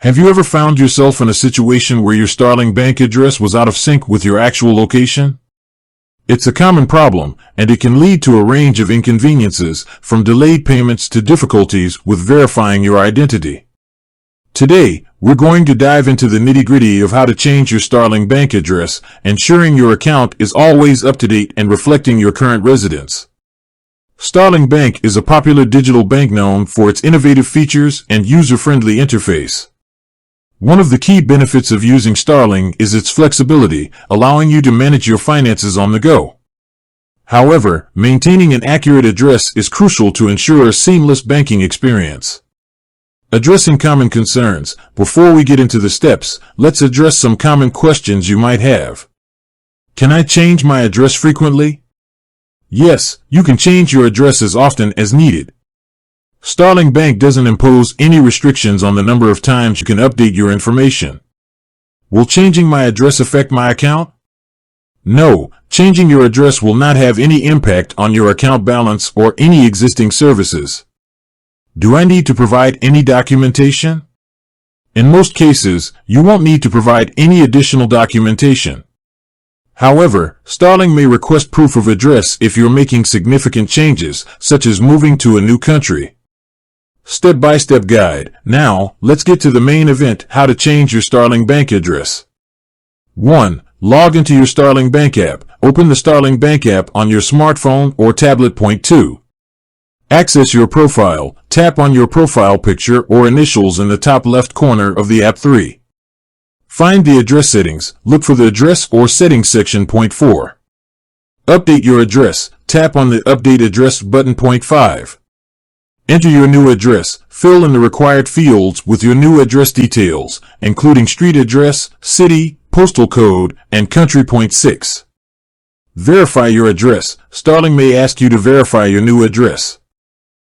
Have you ever found yourself in a situation where your Starling bank address was out of sync with your actual location? It's a common problem, and it can lead to a range of inconveniences, from delayed payments to difficulties with verifying your identity. Today, we're going to dive into the nitty-gritty of how to change your Starling bank address, ensuring your account is always up to date and reflecting your current residence. Starling Bank is a popular digital bank known for its innovative features and user-friendly interface. One of the key benefits of using Starling is its flexibility, allowing you to manage your finances on the go. However, maintaining an accurate address is crucial to ensure a seamless banking experience. Addressing common concerns. Before we get into the steps, let's address some common questions you might have. Can I change my address frequently? Yes, you can change your address as often as needed. Starling Bank doesn't impose any restrictions on the number of times you can update your information. Will changing my address affect my account? No, changing your address will not have any impact on your account balance or any existing services. Do I need to provide any documentation? In most cases, you won't need to provide any additional documentation. However, Starling may request proof of address if you're making significant changes, such as moving to a new country. Step-by-step guide. Now, let's get to the main event, how to change your Starling bank address. 1. Log into your Starling Bank app. Open the Starling Bank app on your smartphone or tablet. Point 2. Access your profile. Tap on your profile picture or initials in the top left corner of the app. 3. Find the address settings. Look for the address or settings section. Point 4. Update your address. Tap on the Update Address button. Point 5. Enter your new address. Fill in the required fields with your new address details, including street address, city, postal code, and country. Point 6. Verify your address. Starling may ask you to verify your new address.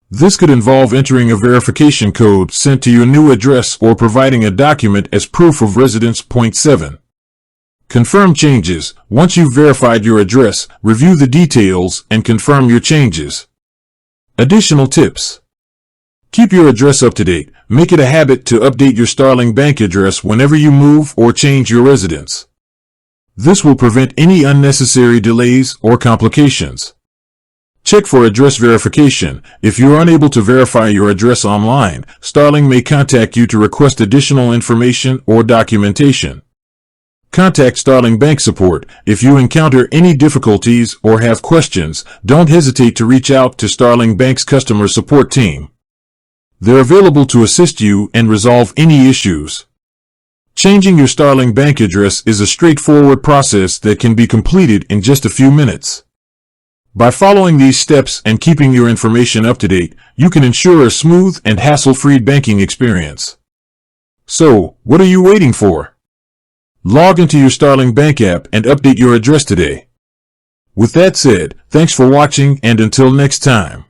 This could involve entering a verification code sent to your new address or providing a document as proof of residence. Point 7. Confirm changes. Once you've verified your address, review the details and confirm your changes. Additional tips. Keep your address up to date. Make it a habit to update your Starling bank address whenever you move or change your residence. This will prevent any unnecessary delays or complications. Check for address verification. If you're unable to verify your address online, Starling may contact you to request additional information or documentation. Contact Starling Bank Support. If you encounter any difficulties or have questions, don't hesitate to reach out to Starling Bank's customer support team. They're available to assist you and resolve any issues. Changing your Starling bank address is a straightforward process that can be completed in just a few minutes. By following these steps and keeping your information up to date, you can ensure a smooth and hassle-free banking experience. So, what are you waiting for? Log into your Starling Bank app and update your address today. With that said, thanks for watching, and until next time.